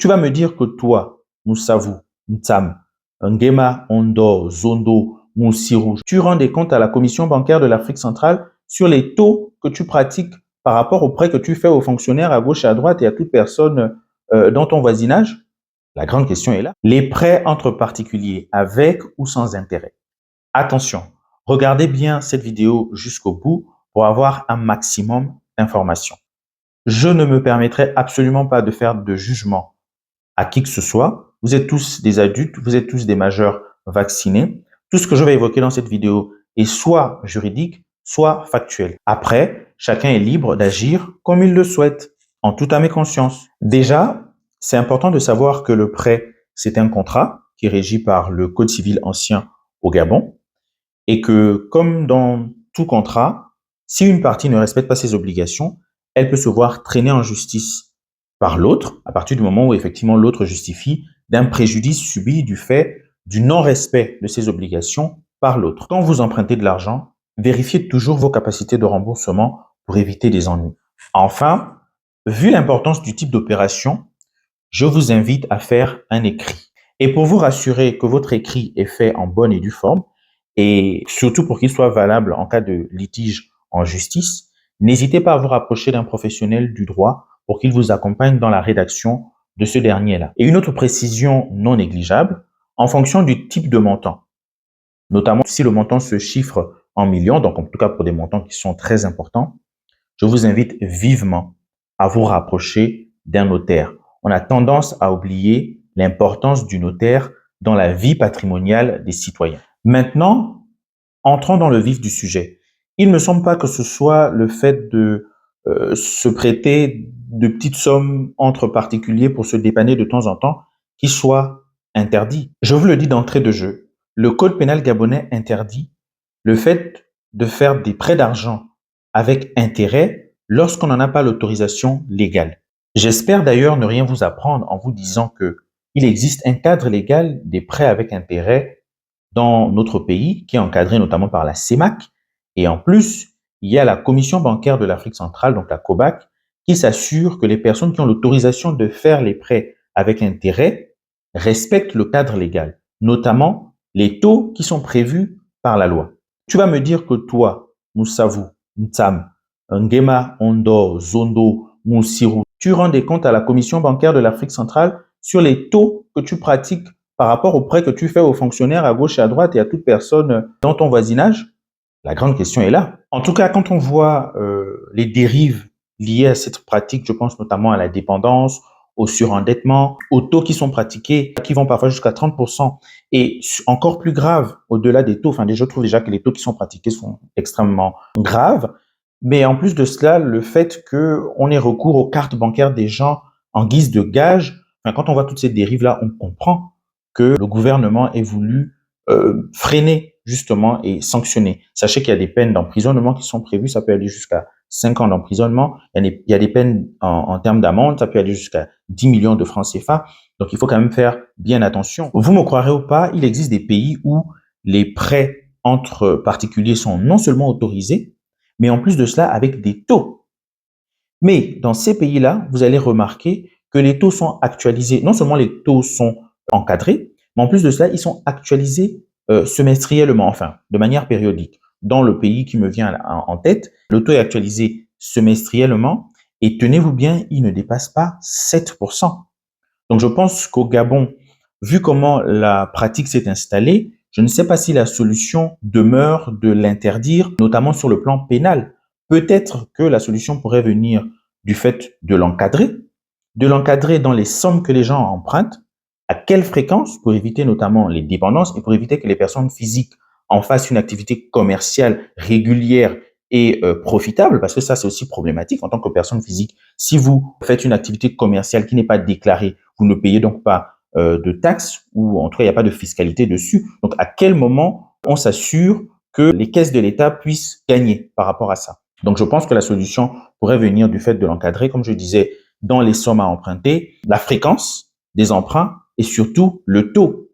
Tu vas me dire que toi, Moussavu, Ntsam, Ngema, Ondo, Zondo, Moussirou, tu rends des comptes à la Commission bancaire de l'Afrique centrale sur les taux que tu pratiques par rapport aux prêts que tu fais aux fonctionnaires à gauche et à droite et à toute personne dans ton voisinage? La grande question est là. Les prêts entre particuliers, avec ou sans intérêt. Attention, regardez bien cette vidéo jusqu'au bout pour avoir un maximum d'informations. Je ne me permettrai absolument pas de faire de jugement à qui que ce soit. Vous êtes tous des adultes, vous êtes tous des majeurs vaccinés. Tout ce que je vais évoquer dans cette vidéo est soit juridique, soit factuel. Après, chacun est libre d'agir comme il le souhaite, en toute âme et conscience. Déjà, c'est important de savoir que le prêt, c'est un contrat qui est régi par le Code civil ancien au Gabon et que, comme dans tout contrat, si une partie ne respecte pas ses obligations, elle peut se voir traîner en justice par l'autre, à partir du moment où effectivement l'autre justifie d'un préjudice subi du fait du non-respect de ses obligations par l'autre. Quand vous empruntez de l'argent, vérifiez toujours vos capacités de remboursement pour éviter des ennuis. Enfin, vu l'importance du type d'opération, je vous invite à faire un écrit. Et pour vous rassurer que votre écrit est fait en bonne et due forme, et surtout pour qu'il soit valable en cas de litige en justice, n'hésitez pas à vous rapprocher d'un professionnel du droit pour qu'il vous accompagne dans la rédaction de ce dernier-là. Et une autre précision non négligeable, en fonction du type de montant, notamment si le montant se chiffre en millions, donc en tout cas pour des montants qui sont très importants, je vous invite vivement à vous rapprocher d'un notaire. On a tendance à oublier l'importance du notaire dans la vie patrimoniale des citoyens. Maintenant, entrons dans le vif du sujet. Il ne me semble pas que ce soit le fait de se prêter de petites sommes entre particuliers pour se dépanner de temps en temps qui soit interdit. Je vous le dis d'entrée de jeu, le code pénal gabonais interdit le fait de faire des prêts d'argent avec intérêt lorsqu'on n'en a pas l'autorisation légale. J'espère d'ailleurs ne rien vous apprendre en vous disant que il existe un cadre légal des prêts avec intérêt dans notre pays, qui est encadré notamment par la CEMAC. Et en plus, il y a la Commission bancaire de l'Afrique centrale, donc la COBAC, qui s'assure que les personnes qui ont l'autorisation de faire les prêts avec intérêt respectent le cadre légal, notamment les taux qui sont prévus par la loi. Tu vas me dire que toi, Moussavu, Ntsam, Ngema, Ondo, Zondo, Moussirou, tu rends des comptes à la Commission bancaire de l'Afrique centrale sur les taux que tu pratiques par rapport aux prêts que tu fais aux fonctionnaires à gauche et à droite et à toute personne dans ton voisinage? La grande question est là. En tout cas, quand on voit les dérives liées à cette pratique, je pense notamment à la dépendance, au surendettement, aux taux qui sont pratiqués, qui vont parfois jusqu'à 30%, et encore plus grave, au-delà des taux, enfin, je trouve déjà que les taux qui sont pratiqués sont extrêmement graves, mais en plus de cela, le fait qu'on ait recours aux cartes bancaires des gens en guise de gage, enfin, quand on voit toutes ces dérives-là, on comprend que le gouvernement ait voulu freiner justement et sanctionner. Sachez qu'il y a des peines d'emprisonnement qui sont prévues, ça peut aller jusqu'à 5 ans d'emprisonnement, il y a des peines en termes d'amende, ça peut aller jusqu'à 10 millions de francs CFA, donc il faut quand même faire bien attention. Vous me croirez ou pas, il existe des pays où les prêts entre particuliers sont non seulement autorisés, mais en plus de cela avec des taux. Mais dans ces pays-là, vous allez remarquer que les taux sont actualisés. Non seulement les taux sont encadrés, mais en plus de cela, ils sont actualisés semestriellement, enfin, de manière périodique. Dans le pays qui me vient en tête, le taux est actualisé semestriellement et tenez-vous bien, il ne dépasse pas 7%. Donc je pense qu'au Gabon, vu comment la pratique s'est installée, je ne sais pas si la solution demeure de l'interdire, notamment sur le plan pénal. Peut-être que la solution pourrait venir du fait de l'encadrer dans les sommes que les gens empruntent, à quelle fréquence, pour éviter notamment les dépendances et pour éviter que les personnes physiques en fassent une activité commerciale régulière et profitable, parce que ça c'est aussi problématique en tant que personne physique. Si vous faites une activité commerciale qui n'est pas déclarée, vous ne payez donc pas de taxes ou en tout cas il n'y a pas de fiscalité dessus. Donc à quel moment on s'assure que les caisses de l'État puissent gagner par rapport à ça? Donc je pense que la solution pourrait venir du fait de l'encadrer, comme je disais, dans les sommes à emprunter, la fréquence des emprunts et surtout le taux.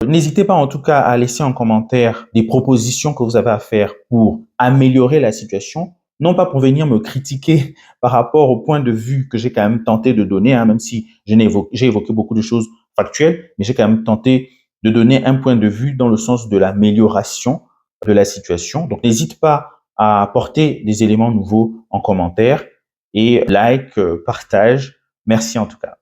N'hésitez pas en tout cas à laisser en commentaire des propositions que vous avez à faire pour améliorer la situation non pas pour venir me critiquer par rapport au point de vue que j'ai quand même tenté de donner, hein, même si j'ai évoqué beaucoup de choses factuelles, mais j'ai quand même tenté de donner un point de vue dans le sens de l'amélioration de la situation. Donc, n'hésite pas à apporter des éléments nouveaux en commentaire et like, partage. Merci en tout cas.